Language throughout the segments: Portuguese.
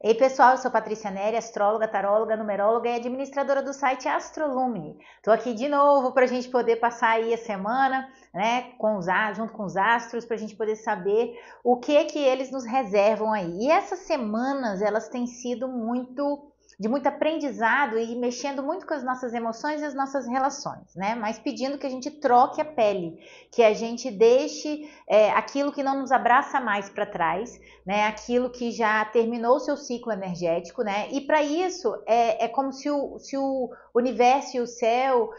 Ei pessoal, eu sou Patrícia Neri, astróloga, taróloga, numeróloga e administradora do site Astrolume. Estou aqui de novo para a gente poder passar aí a semana, né, junto com os astros, para a gente poder saber o que eles nos reservam aí. E essas semanas, elas têm sido de muito aprendizado e mexendo muito com as nossas emoções e as nossas relações, né? Mas pedindo que a gente troque a pele, que a gente deixe aquilo que não nos abraça mais para trás, né? Aquilo que já terminou o seu ciclo energético, né? E para isso é como se o universo e o céu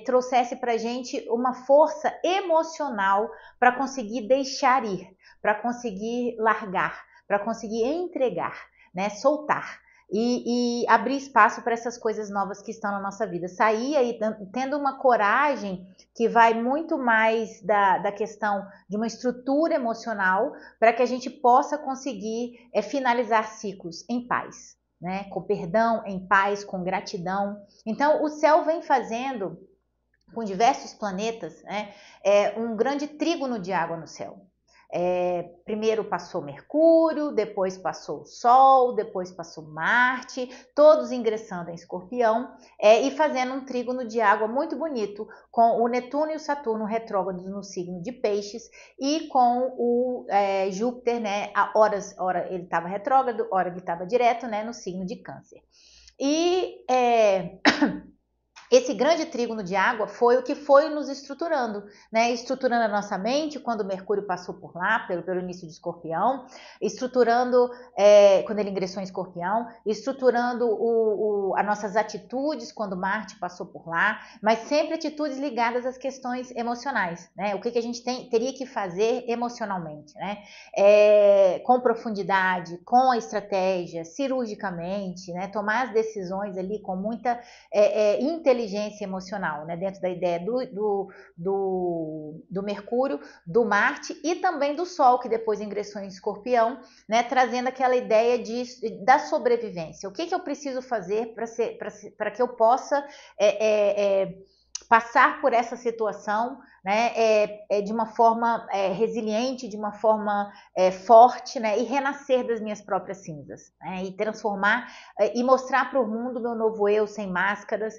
trouxesse para a gente uma força emocional para conseguir deixar ir, para conseguir largar, para conseguir entregar, né? Soltar. E abrir espaço para essas coisas novas que estão na nossa vida. Sair aí tendo uma coragem que vai muito mais da questão de uma estrutura emocional para que a gente possa conseguir finalizar ciclos em paz, né? Com perdão, em paz, com gratidão. Então, o céu vem fazendo, com diversos planetas, né, um grande trígono de água no céu. Primeiro passou Mercúrio, depois passou o Sol, depois passou Marte, todos ingressando em Escorpião e fazendo um trígono de água muito bonito, com o Netuno e o Saturno retrógrados no signo de Peixes e com o Júpiter, né, ora ele estava retrógrado, ora ele estava direto, né, no signo de Câncer. E esse grande trígono de água foi o que foi nos estruturando, né? Estruturando a nossa mente quando o Mercúrio passou por lá, pelo início de Escorpião, estruturando quando ele ingressou em Escorpião, estruturando as nossas atitudes quando Marte passou por lá, mas sempre atitudes ligadas às questões emocionais, né? O que a gente teria que fazer emocionalmente, né? Com profundidade, com a estratégia, cirurgicamente, né? Tomar as decisões ali com muita inteligência emocional, né? Dentro da ideia do Mercúrio, do Marte e também do Sol, que depois ingressou em Escorpião, né? Trazendo aquela ideia da sobrevivência. O que eu preciso fazer para que eu possa passar por essa situação, né, de uma forma resiliente, de uma forma forte, né, e renascer das minhas próprias cinzas, né, e transformar e mostrar para o mundo meu novo eu, sem máscaras,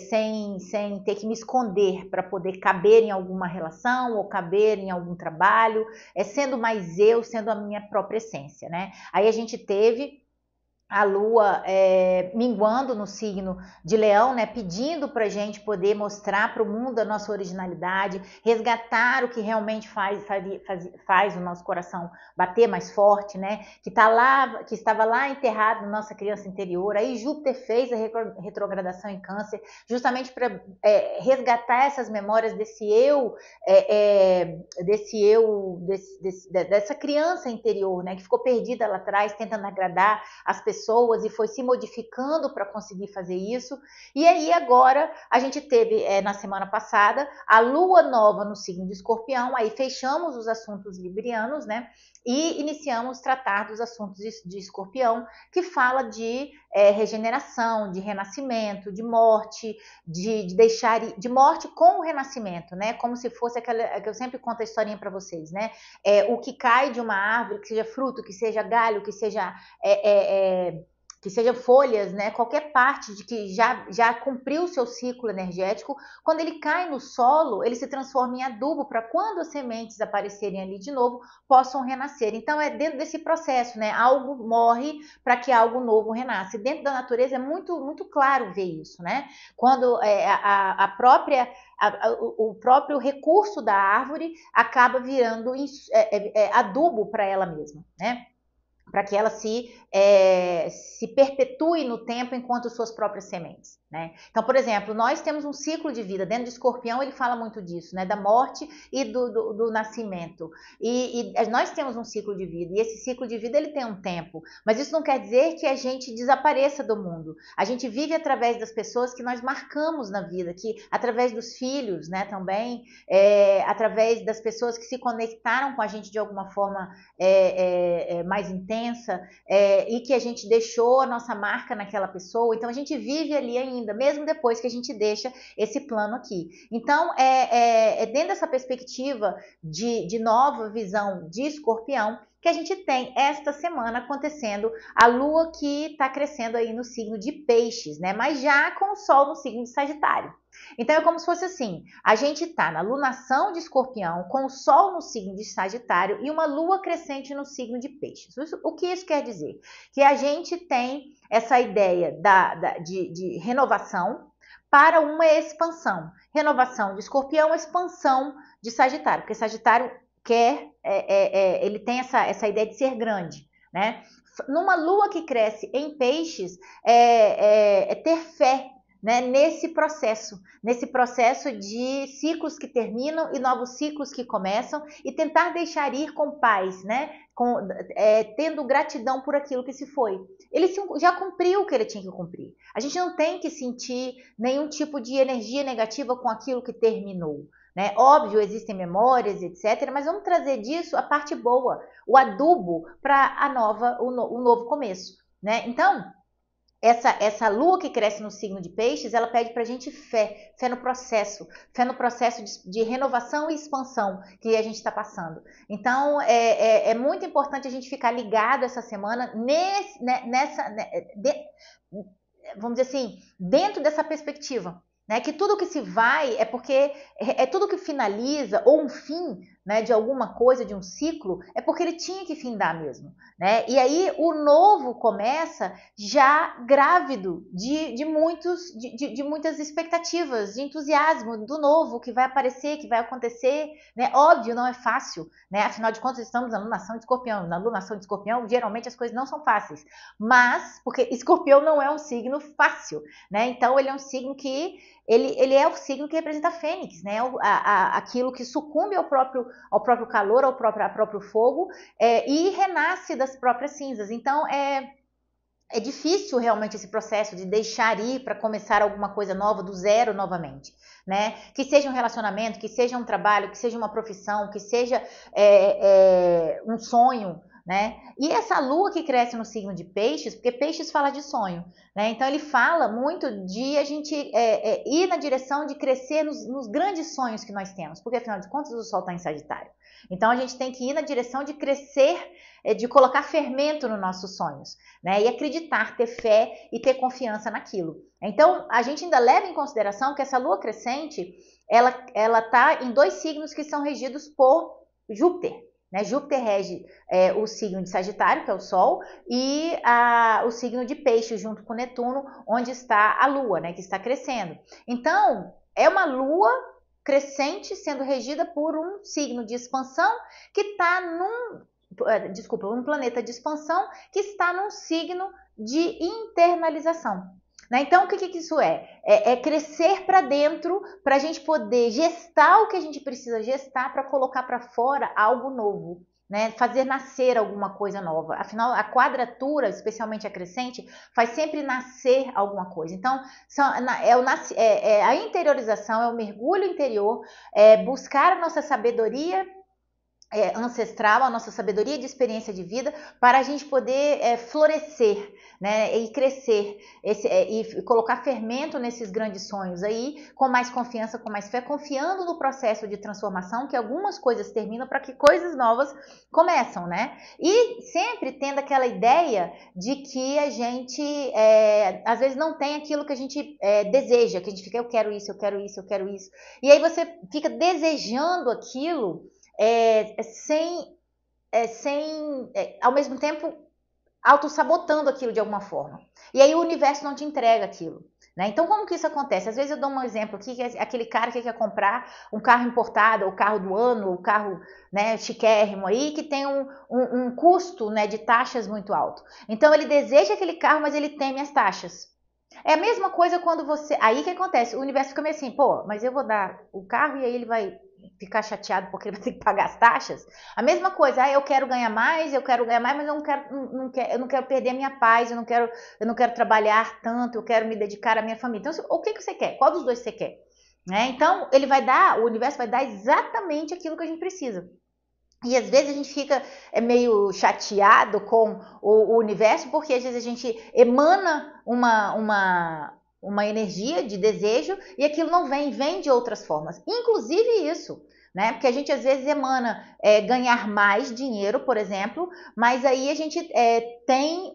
sem ter que me esconder para poder caber em alguma relação ou caber em algum trabalho, sendo mais eu, sendo a minha própria essência, né. Aí a gente teve a Lua minguando no signo de Leão, né, pedindo para a gente poder mostrar para o mundo a nossa originalidade, resgatar o que realmente faz o nosso coração bater mais forte, né, que estava lá enterrado na nossa criança interior. Aí Júpiter fez a retrogradação em Câncer, justamente para resgatar essas memórias dessa criança interior, né, que ficou perdida lá atrás, tentando agradar as pessoas e foi se modificando para conseguir fazer isso. E aí agora a gente teve na semana passada a Lua nova no signo de Escorpião, aí fechamos os assuntos librianos, né? E iniciamos tratar dos assuntos de Escorpião, que fala de regeneração, de renascimento, de morte, de morte com o renascimento, né? Como se fosse aquela que eu sempre conto a historinha para vocês, né? O que cai de uma árvore, que seja fruto, que seja galho, que seja folhas, né, qualquer parte de que já cumpriu o seu ciclo energético, quando ele cai no solo, ele se transforma em adubo para quando as sementes aparecerem ali de novo, possam renascer. Então é dentro desse processo, né, algo morre para que algo novo renasça. Dentro da natureza é muito, muito claro ver isso, né? Quando o próprio recurso da árvore acaba virando adubo para ela mesma, né? Para que ela se perpetue no tempo enquanto suas próprias sementes, né? Então, por exemplo, nós temos um ciclo de vida, dentro de Escorpião ele fala muito disso, né? Da morte e do nascimento, e nós temos um ciclo de vida, e esse ciclo de vida ele tem um tempo, mas isso não quer dizer que a gente desapareça do mundo, a gente vive através das pessoas que nós marcamos na vida, que através dos filhos, né, também, através das pessoas que se conectaram com a gente de alguma forma mais intensa, e que a gente deixou a nossa marca naquela pessoa, então a gente vive ali ainda, mesmo depois que a gente deixa esse plano aqui. Então, dentro dessa perspectiva de nova visão de Escorpião, que a gente tem esta semana acontecendo a Lua que está crescendo aí no signo de Peixes, né? Mas já com o Sol no signo de Sagitário. Então é como se fosse assim, a gente está na lunação de Escorpião, com o Sol no signo de Sagitário e uma Lua crescente no signo de Peixes. O que isso quer dizer? Que a gente tem essa ideia de renovação para uma expansão. Renovação de Escorpião, expansão de Sagitário, porque Sagitário quer, ele tem essa ideia de ser grande, né? Numa Lua que cresce em Peixes, ter fé, né, nesse processo de ciclos que terminam e novos ciclos que começam e tentar deixar ir com paz, né, tendo gratidão por aquilo que se foi. Ele já cumpriu o que ele tinha que cumprir. A gente não tem que sentir nenhum tipo de energia negativa com aquilo que terminou. Né? Óbvio, existem memórias, etc., mas vamos trazer disso a parte boa, o adubo para o novo começo. Né? Então, essa lua que cresce no signo de Peixes, ela pede pra gente fé no processo de renovação e expansão que a gente está passando. Então, é muito importante a gente ficar ligado essa semana vamos dizer assim, dentro dessa perspectiva. Né, que tudo que se vai é porque tudo que finaliza ou um fim, né, de alguma coisa, de um ciclo, é porque ele tinha que findar mesmo, né? E aí o novo começa já grávido de muitas expectativas, de entusiasmo do novo que vai aparecer, que vai acontecer, né? Óbvio, não é fácil, né? Afinal de contas, estamos na lunação de Escorpião. Na lunação de Escorpião, geralmente as coisas não são fáceis, mas porque Escorpião não é um signo fácil, né? Então ele é um signo que ele é o signo que representa a Fênix, né? Aquilo que sucumbe ao próprio calor, ao próprio fogo, e renasce das próprias cinzas. Então, é difícil realmente esse processo de deixar ir para começar alguma coisa nova do zero novamente, né? Que seja um relacionamento, que seja um trabalho, que seja uma profissão, que seja um sonho, né? E essa lua que cresce no signo de Peixes, porque Peixes fala de sonho, né? Então ele fala muito de a gente ir na direção de crescer nos grandes sonhos que nós temos, porque afinal de contas o Sol está em Sagitário. Então a gente tem que ir na direção de crescer, de colocar fermento nos nossos sonhos, né? E acreditar, ter fé e ter confiança naquilo. Então a gente ainda leva em consideração que essa lua crescente, ela está em 2 signos que são regidos por Júpiter. Né? Júpiter rege o signo de Sagitário, que é o Sol, e o signo de Peixes, junto com Netuno, onde está a Lua, né, que está crescendo. Então, é uma Lua crescente sendo regida por um signo de expansão que está um planeta de expansão que está num signo de internalização. Né? Então, o que isso é? É crescer para dentro para a gente poder gestar o que a gente precisa gestar para colocar para fora algo novo, né? Fazer nascer alguma coisa nova. Afinal, a quadratura, especialmente a crescente, faz sempre nascer alguma coisa. Então, a interiorização, é o mergulho interior, buscar a nossa sabedoria ancestral, a nossa sabedoria de experiência de vida, para a gente poder florescer, né, e crescer, e colocar fermento nesses grandes sonhos aí, com mais confiança, com mais fé, confiando no processo de transformação, que algumas coisas terminam para que coisas novas começam, né? E sempre tendo aquela ideia de que a gente, às vezes, não tem aquilo que a gente deseja, que a gente fica, eu quero isso, eu quero isso, eu quero isso. E aí você fica desejando aquilo, ao mesmo tempo autossabotando aquilo de alguma forma. E aí o universo não te entrega aquilo. Né? Então, como que isso acontece? Às vezes eu dou um exemplo aqui, que é aquele cara que quer comprar um carro importado, o carro do ano, o carro, né, chiquérrimo aí, que tem um custo, né, de taxas muito alto. Então, ele deseja aquele carro, mas ele teme as taxas. É a mesma coisa quando você... Aí que acontece? O universo fica meio assim, pô, mas eu vou dar o carro e aí ele vai ficar chateado porque ele vai ter que pagar as taxas. A mesma coisa, eu quero ganhar mais, mas eu não quero perder a minha paz, eu não quero trabalhar tanto, eu quero me dedicar à minha família. Então, o que você quer? Qual dos dois você quer? Né? Então, o universo vai dar exatamente aquilo que a gente precisa. E às vezes a gente fica meio chateado com o universo, porque às vezes a gente emana uma energia de desejo e aquilo não vem de outras formas. Inclusive isso, né? Porque a gente às vezes emana ganhar mais dinheiro, por exemplo, mas aí a gente tem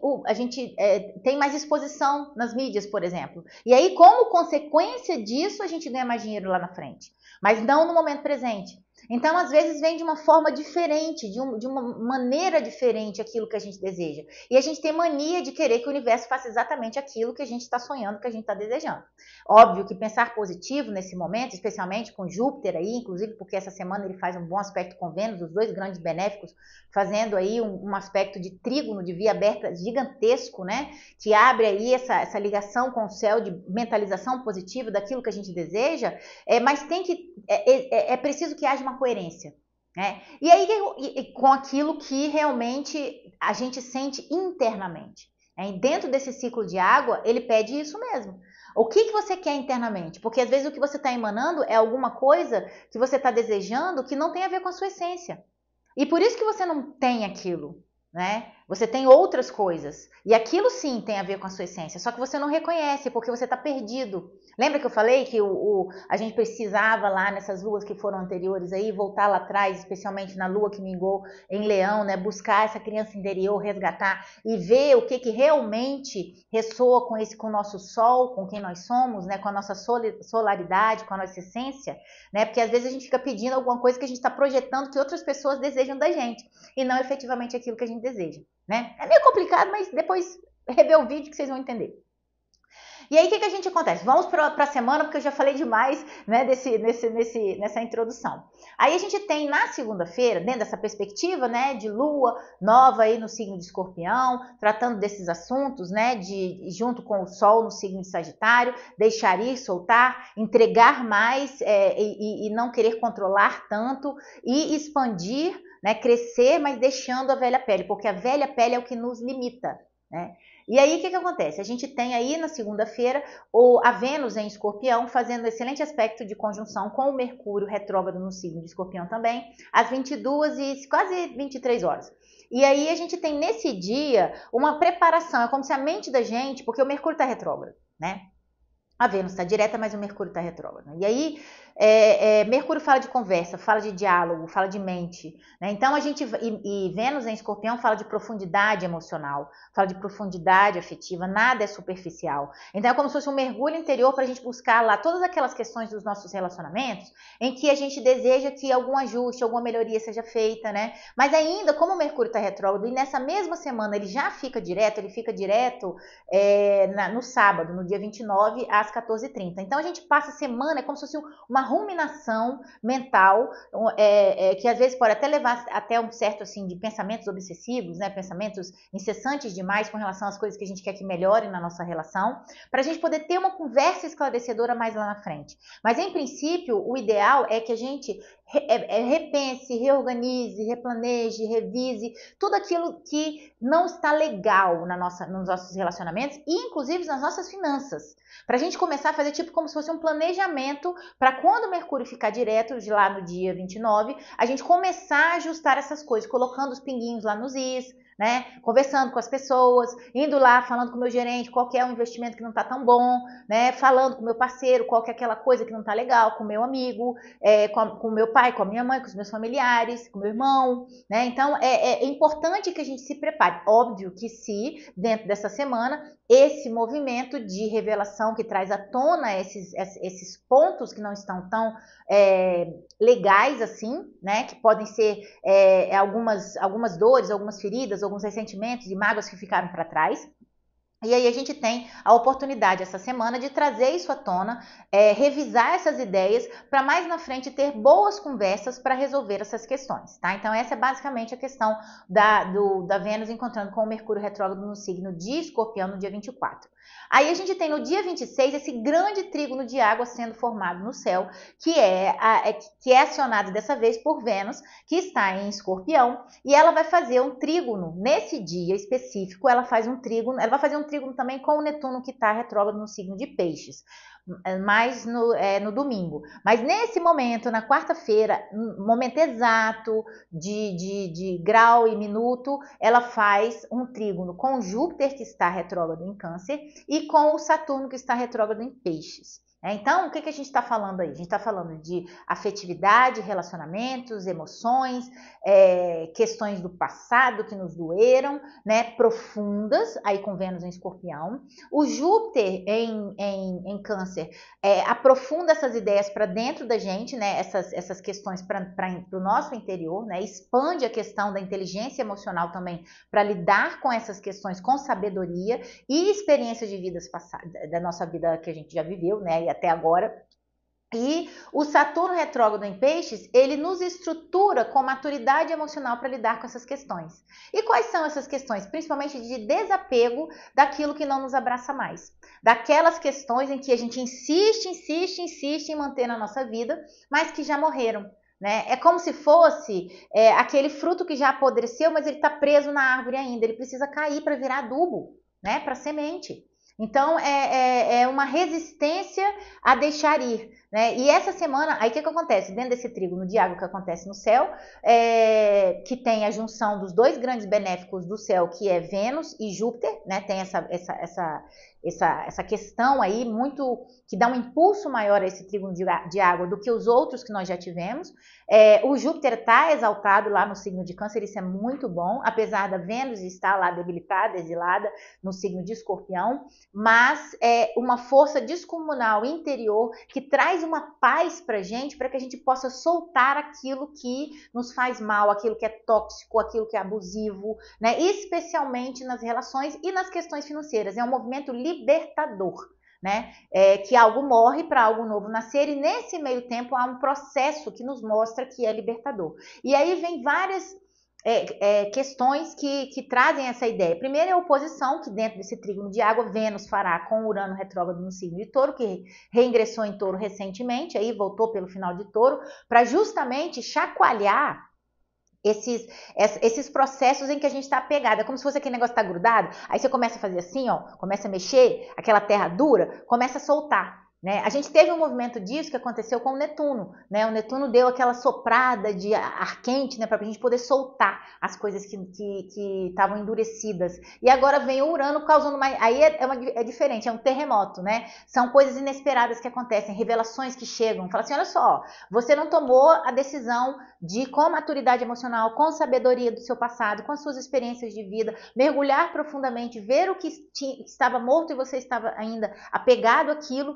mais exposição nas mídias, por exemplo. E aí, como consequência disso, a gente ganha mais dinheiro lá na frente, mas não no momento presente. Então, às vezes, vem de uma forma diferente, de uma maneira diferente aquilo que a gente deseja. E a gente tem mania de querer que o universo faça exatamente aquilo que a gente está sonhando, que a gente está desejando. Óbvio que pensar positivo nesse momento, especialmente com Júpiter aí, inclusive porque essa semana ele faz um bom aspecto com Vênus, os dois grandes benéficos, fazendo aí um aspecto de trígono, de via aberta gigantesco, né? Que abre aí essa ligação com o céu de mentalização positiva daquilo que a gente deseja, mas é preciso que haja uma coerência, né? E aí com aquilo que realmente a gente sente internamente. Né? Dentro desse ciclo de água, ele pede isso mesmo. O que você quer internamente? Porque às vezes o que você está emanando é alguma coisa que você está desejando que não tem a ver com a sua essência. E por isso que você não tem aquilo, né? Você tem outras coisas. E aquilo sim tem a ver com a sua essência. Só que você não reconhece porque você está perdido. Lembra que eu falei que a gente precisava lá nessas luas que foram anteriores aí, voltar lá atrás, especialmente na lua que mingou em Leão, né? Buscar essa criança interior, resgatar e ver o que realmente ressoa com o nosso sol, com quem nós somos, né? Com a nossa solaridade, com a nossa essência, né? Porque às vezes a gente fica pedindo alguma coisa que a gente está projetando que outras pessoas desejam da gente e não efetivamente aquilo que a gente deseja, né? É meio complicado, mas depois rever o vídeo que vocês vão entender. E aí, o que a gente acontece? Vamos para a semana, porque eu já falei demais, né, nessa introdução. Aí a gente tem na segunda-feira, dentro dessa perspectiva, né, de lua nova aí no signo de Escorpião, tratando desses assuntos, né, junto com o Sol no signo de Sagitário, deixar ir, soltar, entregar mais e não querer controlar tanto e expandir, né, crescer, mas deixando a velha pele, porque a velha pele é o que nos limita, né? E aí, o que acontece? A gente tem aí na segunda-feira a Vênus em Escorpião fazendo um excelente aspecto de conjunção com o Mercúrio retrógrado no signo de Escorpião também, às 22 e quase 23 horas. E aí a gente tem nesse dia uma preparação, é como se a mente da gente, porque o Mercúrio está retrógrado, né? A Vênus está direta, mas o Mercúrio está retrógrado. E aí, Mercúrio fala de conversa, fala de diálogo, fala de mente. Né? Então, e Vênus em Escorpião fala de profundidade emocional, fala de profundidade afetiva, nada é superficial. Então, é como se fosse um mergulho interior para a gente buscar lá todas aquelas questões dos nossos relacionamentos em que a gente deseja que algum ajuste, alguma melhoria seja feita, né? Mas ainda, como o Mercúrio está retrógrado e nessa mesma semana ele já fica direto, no sábado, no dia 29, às 14h30. Então, a gente passa a semana, é como se fosse uma ruminação mental, que às vezes pode até levar até um certo, assim, de pensamentos obsessivos, né? Pensamentos incessantes demais com relação às coisas que a gente quer que melhorem na nossa relação, para a gente poder ter uma conversa esclarecedora mais lá na frente. Mas, em princípio, o ideal é que a gente repense, reorganize, replaneje, revise tudo aquilo que não está legal nos nossos relacionamentos e inclusive nas nossas finanças. Para a gente começar a fazer tipo como se fosse um planejamento para quando o Mercúrio ficar direto de lá no dia 29, a gente começar a ajustar essas coisas, colocando os pinguinhos lá nos is, né? Conversando com as pessoas, indo lá, falando com o meu gerente qual que é o investimento que não está tão bom, né? Falando com o meu parceiro qual que é aquela coisa que não está legal, com o meu amigo, com o meu pai, com a minha mãe, com os meus familiares, com o meu irmão, né? Então, é importante que a gente se prepare. Óbvio que se, dentro dessa semana, esse movimento de revelação que traz à tona esses pontos que não estão tão legais assim, né? Que podem ser algumas dores, algumas feridas, alguns ressentimentos e mágoas que ficaram para trás. E aí a gente tem a oportunidade essa semana de trazer isso à tona, revisar essas ideias para mais na frente ter boas conversas para resolver essas questões, tá? Então essa é basicamente a questão da Vênus encontrando com o Mercúrio retrógrado no signo de Escorpião no dia 24. Aí a gente tem no dia 26 esse grande trígono de água sendo formado no céu, que é acionado dessa vez por Vênus, que está em Escorpião, e ela vai fazer um trígono nesse dia específico, ela vai fazer um trígono também com o Netuno que está retrógrado no signo de Peixes, mais no domingo. Mas nesse momento, na quarta-feira, momento exato de grau e minuto, ela faz um trígono com Júpiter, que está retrógrado em Câncer, e com o Saturno, que está retrógrado em Peixes. Então, o que a gente está falando aí? A gente está falando de afetividade, relacionamentos, emoções, questões do passado que nos doeram, né, profundas, aí com Vênus em Escorpião. O Júpiter em Câncer aprofunda essas ideias para dentro da gente, né, essas questões para o nosso interior, né, expande a questão da inteligência emocional também para lidar com essas questões com sabedoria e experiências de vidas passadas, da nossa vida que a gente já viveu, né, e até agora. E o Saturno retrógrado em Peixes, ele nos estrutura com maturidade emocional para lidar com essas questões. E quais são essas questões? Principalmente de desapego daquilo que não nos abraça mais. Daquelas questões em que a gente insiste em manter na nossa vida, mas que já morreram. Né? É como se fosse aquele fruto que já apodreceu, mas ele está preso na árvore ainda. Ele precisa cair para virar adubo, né? Para semente. Então, é uma resistência a deixar ir, né? E essa semana, aí o que acontece? Dentro desse trígono de água que acontece no céu, que tem a junção dos dois grandes benéficos do céu, que é Vênus e Júpiter, né? Tem essa questão aí muito que dá um impulso maior a esse trígono de água do que os outros que nós já tivemos. O Júpiter está exaltado lá no signo de Câncer, isso é muito bom, apesar da Vênus estar lá debilitada, exilada no signo de Escorpião, mas é uma força descomunal interior que traz uma paz pra gente, para que a gente possa soltar aquilo que nos faz mal, aquilo que é tóxico, aquilo que é abusivo, né? Especialmente nas relações e nas questões financeiras. É um movimento libertador. Né? Que algo morre para algo novo nascer, e nesse meio tempo há um processo que nos mostra que é libertador. E aí vem várias questões que trazem essa ideia. Primeiro é a oposição que dentro desse trígono de água Vênus fará com Urano retrógrado no signo de Touro, que reingressou em Touro recentemente, aí voltou pelo final de Touro, para justamente chacoalhar esses processos em que a gente está apegado. É como se fosse aquele negócio que está grudado, aí você começa a fazer assim, ó, começa a mexer, aquela terra dura, começa a soltar. Né? A gente teve um movimento disso que aconteceu com o Netuno. Né? O Netuno deu aquela soprada de ar quente, né, para a gente poder soltar as coisas que estavam endurecidas. E agora vem o Urano causando mais. Aí é diferente, é um terremoto. Né? São coisas inesperadas que acontecem, revelações que chegam. Fala assim: olha só, você não tomou a decisão de, com maturidade emocional, com sabedoria do seu passado, com suas experiências de vida, mergulhar profundamente, ver o que estava morto e você estava ainda apegado àquilo,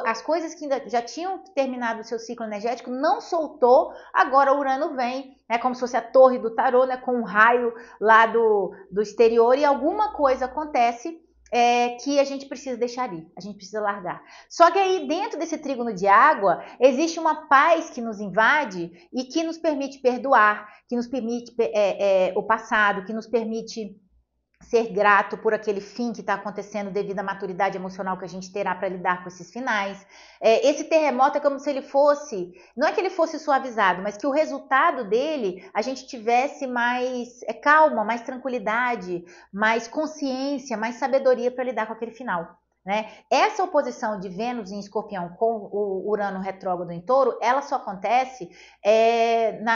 as coisas que ainda já tinham terminado o seu ciclo energético, não soltou, agora o Urano vem, como se fosse a torre do tarô, né, com um raio lá do exterior, e alguma coisa acontece que a gente precisa deixar ir, a gente precisa largar. Só que aí dentro desse trígono de água existe uma paz que nos invade e que nos permite perdoar, que nos permite o passado, que nos permite ser grato por aquele fim que está acontecendo devido à maturidade emocional que a gente terá para lidar com esses finais. Esse terremoto é como se ele fosse, não é que ele fosse suavizado, mas que o resultado dele a gente tivesse mais calma, mais tranquilidade, mais consciência, mais sabedoria para lidar com aquele final. Né? Essa oposição de Vênus em Escorpião com o Urano retrógrado em Touro, ela só acontece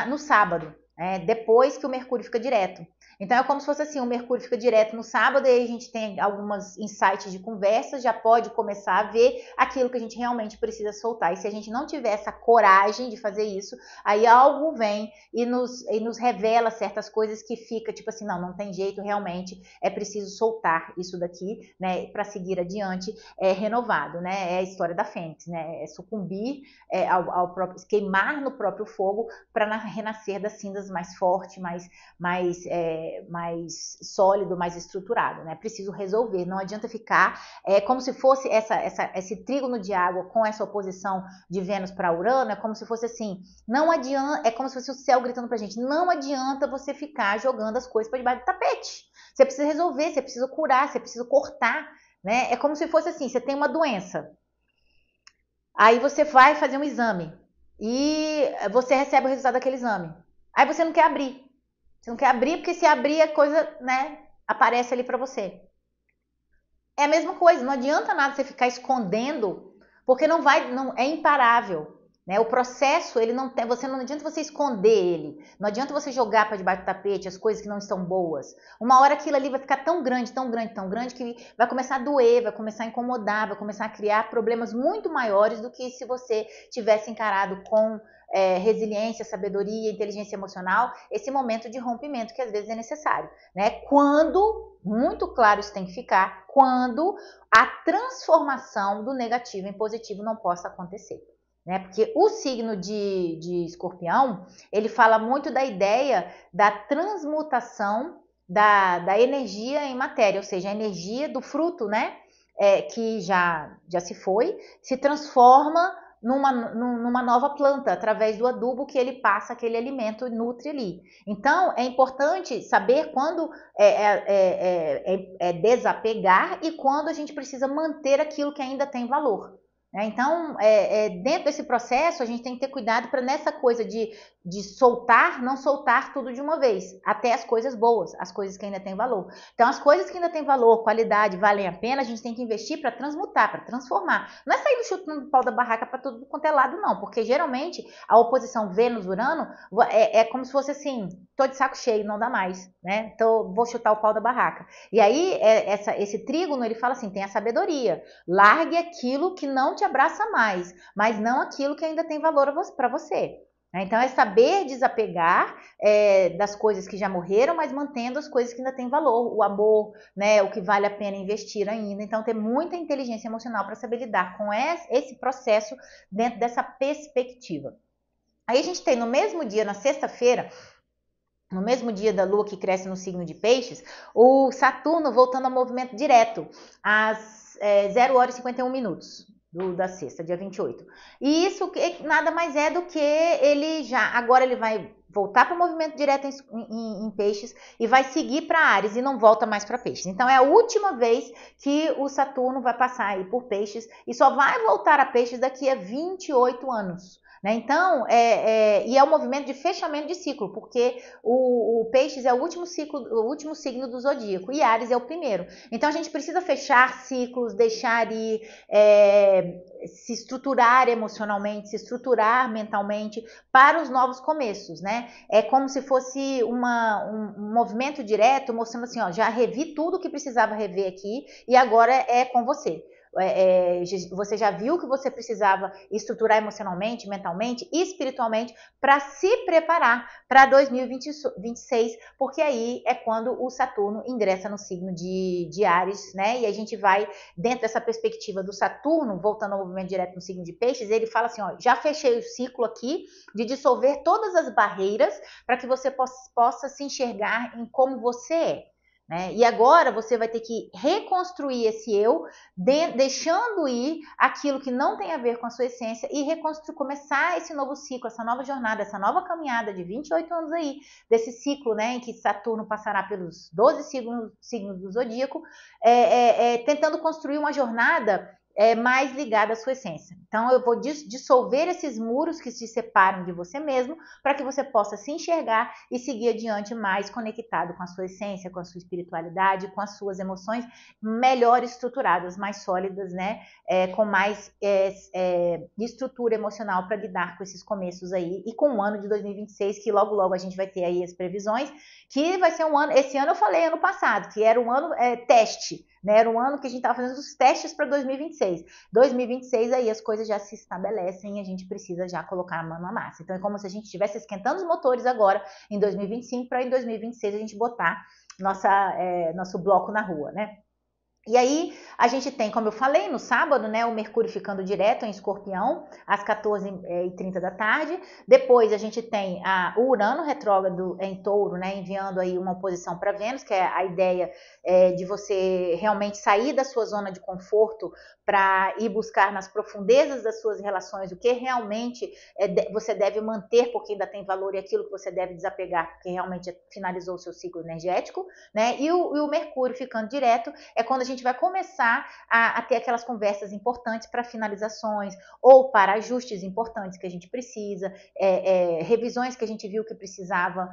no sábado, depois que o Mercúrio fica direto. Então é como se fosse assim, o Mercúrio fica direto no sábado, e aí a gente tem algumas insights de conversa, já pode começar a ver aquilo que a gente realmente precisa soltar. E se a gente não tiver essa coragem de fazer isso, aí algo vem e nos revela certas coisas que fica tipo assim, não tem jeito, realmente é preciso soltar isso daqui, né, para seguir adiante, renovado, né? É a história da Fênix, né? É sucumbir ao próprio, queimar no próprio fogo para renascer das cinzas mais forte, mais sólido, mais estruturado, né? Preciso resolver, não adianta ficar como se fosse esse trígono de água com essa oposição de Vênus para Urano, é como se fosse assim, não adianta, é como se fosse o céu gritando pra gente, não adianta você ficar jogando as coisas para debaixo do tapete, você precisa resolver, você precisa curar, você precisa cortar, né? É como se fosse assim, você tem uma doença, aí você vai fazer um exame e você recebe o resultado daquele exame, aí você não quer abrir. Você não quer abrir, porque se abrir a coisa, né, aparece ali para você. É a mesma coisa, não adianta nada você ficar escondendo, porque não é imparável. né? O processo, ele não tem, não adianta você esconder ele, não adianta você jogar para debaixo do tapete as coisas que não estão boas. Uma hora aquilo ali vai ficar tão grande, tão grande, tão grande, que vai começar a doer, vai começar a incomodar, vai começar a criar problemas muito maiores do que se você tivesse encarado com resiliência, sabedoria, inteligência emocional, esse momento de rompimento que às vezes é necessário, né? Quando, muito claro isso tem que ficar, quando a transformação do negativo em positivo não possa acontecer. Né? Porque o signo de Escorpião, ele fala muito da ideia da transmutação da energia em matéria, ou seja, a energia do fruto, né? Que já se foi, se transforma numa nova planta, através do adubo que ele passa aquele alimento e nutre ali. Então, é importante saber quando desapegar e quando a gente precisa manter aquilo que ainda tem valor. Então, dentro desse processo, a gente tem que ter cuidado para nessa coisa de soltar, não soltar tudo de uma vez, até as coisas boas, as coisas que ainda têm valor. Então, as coisas que ainda têm valor, qualidade, valem a pena, a gente tem que investir para transmutar, para transformar. Não é sair do chute no pau da barraca para tudo quanto é lado, não, porque geralmente a oposição Vênus-Urano é como se fosse assim, tô de saco cheio, não dá mais, né? Então, vou chutar o pau da barraca. E aí, esse trígono, ele fala assim, tem a sabedoria, largue aquilo que não te abraça mais, mas não aquilo que ainda tem valor para você. Então, é saber desapegar das coisas que já morreram, mas mantendo as coisas que ainda têm valor, o amor, né, o que vale a pena investir ainda. Então, ter muita inteligência emocional para saber lidar com esse processo dentro dessa perspectiva. Aí a gente tem no mesmo dia, na sexta-feira, no mesmo dia da Lua que cresce no signo de Peixes, o Saturno voltando ao movimento direto, às 0 horas e 51 minutos. Da sexta, dia 28. E isso nada mais é do que agora ele vai voltar para o movimento direto em Peixes e vai seguir para Áries e não volta mais para Peixes. Então é a última vez que o Saturno vai passar aí por Peixes e só vai voltar a Peixes daqui a 28 anos. Né? Então, e é um movimento de fechamento de ciclo, porque o Peixes é o último signo do zodíaco e Áries é o primeiro. Então, a gente precisa fechar ciclos, deixar ir, se estruturar emocionalmente, se estruturar mentalmente para os novos começos, né? É como se fosse um movimento direto, mostrando assim, ó, já revi tudo que precisava rever aqui e agora é com você. Você já viu que você precisava estruturar emocionalmente, mentalmente e espiritualmente para se preparar para 2026, porque aí é quando o Saturno ingressa no signo de Áries, né? E a gente vai, dentro dessa perspectiva do Saturno, voltando ao movimento direto no signo de Peixes, ele fala assim, ó, já fechei o ciclo aqui de dissolver todas as barreiras para que você possa se enxergar em como você é. Né? E agora você vai ter que reconstruir esse eu, deixando ir aquilo que não tem a ver com a sua essência e começar esse novo ciclo, essa nova jornada, essa nova caminhada de 28 anos aí, desse ciclo, né, em que Saturno passará pelos 12 signos do zodíaco, tentando construir uma jornada mais ligada à sua essência. Então, eu vou dissolver esses muros que se separam de você mesmo para que você possa se enxergar e seguir adiante mais conectado com a sua essência, com a sua espiritualidade, com as suas emoções melhor estruturadas, mais sólidas, né? Com mais estrutura emocional para lidar com esses começos aí e com o ano de 2026, que logo logo a gente vai ter aí as previsões, que vai ser um ano, esse ano eu falei ano passado, que era um ano teste, né? Era um ano que a gente estava fazendo os testes para 2026. 2026 aí as coisas já se estabelecem e a gente precisa já colocar a mão na massa. Então é como se a gente estivesse esquentando os motores agora em 2025 para em 2026 a gente botar nosso bloco na rua, né? E aí, a gente tem, como eu falei, no sábado, né, o Mercúrio ficando direto em Escorpião, às 14h30 da tarde. Depois, a gente tem o Urano retrógrado em Touro, né, enviando aí uma oposição para Vênus, que é a ideia de você realmente sair da sua zona de conforto para ir buscar nas profundezas das suas relações o que realmente você deve manter, porque ainda tem valor, e aquilo que você deve desapegar, porque realmente finalizou o seu ciclo energético, né? E o Mercúrio ficando direto é quando a gente vai começar a ter aquelas conversas importantes para finalizações ou para ajustes importantes que a gente precisa, revisões que a gente viu que precisava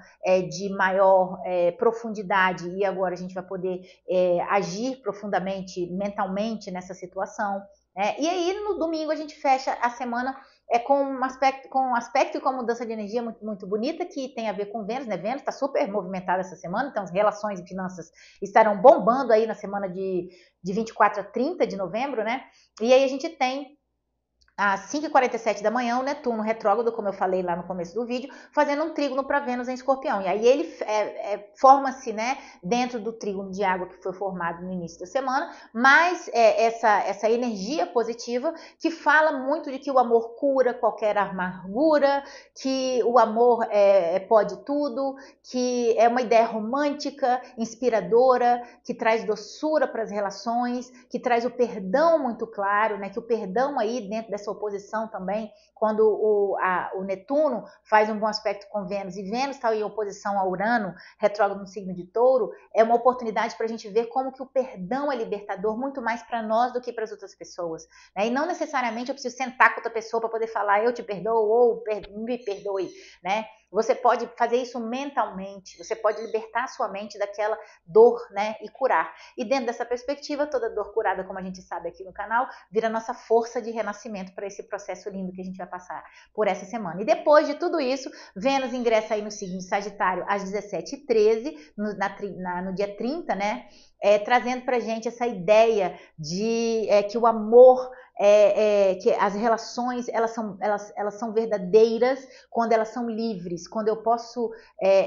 de maior profundidade e agora a gente vai poder agir profundamente, mentalmente nessa situação. E aí no domingo a gente fecha a semana com um aspecto e com mudança de energia muito, muito bonita, que tem a ver com Vênus, né? Vênus está super movimentada essa semana, então as relações e finanças estarão bombando aí na semana de 24 a 30 de novembro, né? E aí a gente tem às 5h47 da manhã, o Netuno retrógrado, como eu falei lá no começo do vídeo, fazendo um trígono para Vênus em Escorpião. E aí ele forma-se, né, dentro do trígono de água que foi formado no início da semana, mas essa energia positiva que fala muito de que o amor cura qualquer amargura, que o amor pode tudo, que é uma ideia romântica, inspiradora, que traz doçura para as relações, que traz o perdão muito claro, né, que o perdão aí dentro dessa oposição também, quando o Netuno faz um bom aspecto com Vênus e Vênus está em oposição a Urano, retrógrado no signo de Touro, é uma oportunidade para a gente ver como que o perdão é libertador muito mais para nós do que para as outras pessoas, né? E não necessariamente eu preciso sentar com outra pessoa para poder falar eu te perdoo ou me perdoe, né? Você pode fazer isso mentalmente, você pode libertar a sua mente daquela dor, né, e curar. E dentro dessa perspectiva, toda dor curada, como a gente sabe aqui no canal, vira nossa força de renascimento para esse processo lindo que a gente vai passar por essa semana. E depois de tudo isso, Vênus ingressa aí no signo de Sagitário às 17h13, no dia 30, né, trazendo pra gente essa ideia de que o amor, que as relações elas são verdadeiras quando elas são livres, quando eu posso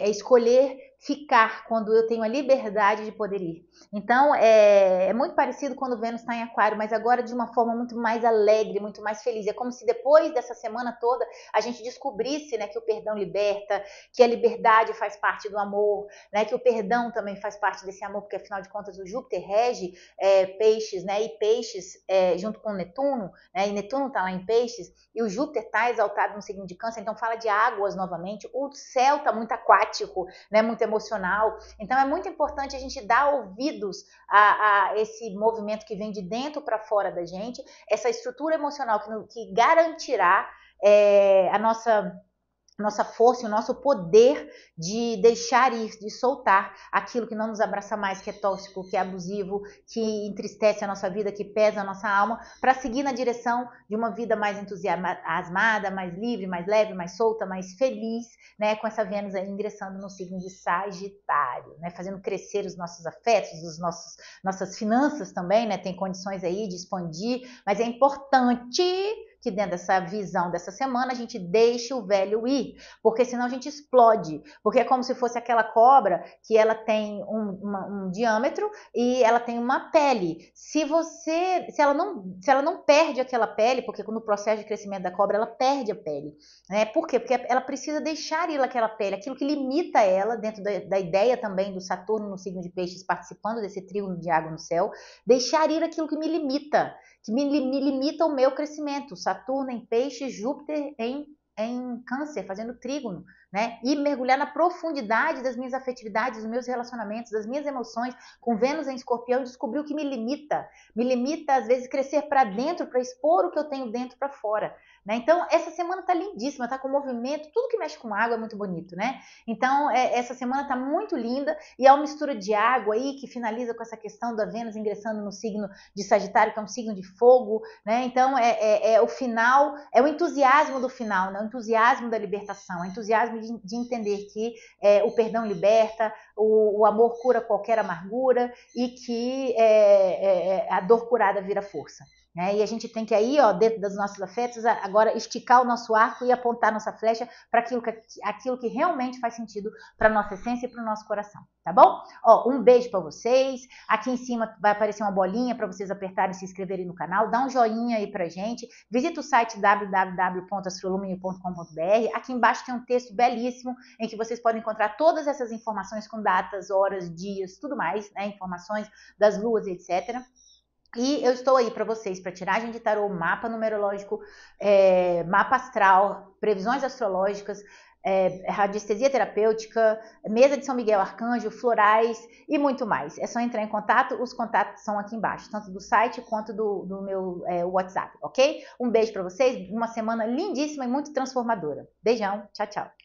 escolher ficar, quando eu tenho a liberdade de poder ir. Então, é muito parecido quando Vênus está em Aquário, mas agora de uma forma muito mais alegre, muito mais feliz. É como se depois dessa semana toda a gente descobrisse, né, que o perdão liberta, que a liberdade faz parte do amor, né, que o perdão também faz parte desse amor, porque afinal de contas o Júpiter rege Peixes, né, e Peixes junto com Netuno, né, e Netuno está lá em Peixes, e o Júpiter está exaltado no signo de Câncer, então fala de águas novamente, o céu está muito aquático, né, muito emocional, então é muito importante a gente dar ouvidos a esse movimento que vem de dentro para fora da gente, essa estrutura emocional que garantirá a nossa força, o nosso poder de deixar ir, de soltar aquilo que não nos abraça mais, que é tóxico, que é abusivo, que entristece a nossa vida, que pesa a nossa alma, para seguir na direção de uma vida mais entusiasmada, mais livre, mais leve, mais solta, mais feliz, né, com essa Vênus aí ingressando no signo de Sagitário, né, fazendo crescer os nossos afetos, nossas finanças também, né, tem condições aí de expandir, mas é importante que dentro dessa visão dessa semana a gente deixe o velho ir, porque senão a gente explode, porque é como se fosse aquela cobra que ela tem um diâmetro e ela tem uma pele. Se ela não perde aquela pele, porque no processo de crescimento da cobra ela perde a pele, né? Por quê? Porque ela precisa deixar ir aquela pele, aquilo que limita ela, dentro da ideia também do Saturno no signo de Peixes participando desse trígono de água no céu, deixar ir aquilo que me limita, que me limita o meu crescimento. Saturno em Peixes, Júpiter em Câncer, fazendo trígono, né? E mergulhar na profundidade das minhas afetividades, dos meus relacionamentos, das minhas emoções, com Vênus em Escorpião, e descobrir o que me limita. Me limita, às vezes, crescer para dentro, para expor o que eu tenho dentro para fora, né? Então, essa semana tá lindíssima, tá com movimento, tudo que mexe com água é muito bonito, né? Então, essa semana tá muito linda, e é uma mistura de água aí, que finaliza com essa questão da Vênus ingressando no signo de Sagitário, que é um signo de fogo, né? Então, o final, é o entusiasmo do final, né? O entusiasmo da libertação, o entusiasmo de entender que o perdão liberta, o amor cura qualquer amargura e que a dor curada vira força. Né? E a gente tem que aí, ó, dentro dos nossos afetos, agora esticar o nosso arco e apontar nossa flecha para aquilo que realmente faz sentido para nossa essência e para o nosso coração, tá bom? Ó, um beijo para vocês. Aqui em cima vai aparecer uma bolinha para vocês apertarem e se inscreverem no canal. Dá um joinha aí pra gente. Visita o site www.astrolumine.com.br. Aqui embaixo tem um texto belíssimo em que vocês podem encontrar todas essas informações com datas, horas, dias, tudo mais, né? Informações das luas e etc. E eu estou aí para vocês, para tiragem de tarô, mapa numerológico, mapa astral, previsões astrológicas, radiestesia terapêutica, mesa de São Miguel Arcanjo, florais e muito mais. É só entrar em contato, os contatos são aqui embaixo, tanto do site quanto do meu WhatsApp, ok? Um beijo para vocês, uma semana lindíssima e muito transformadora. Beijão, tchau, tchau.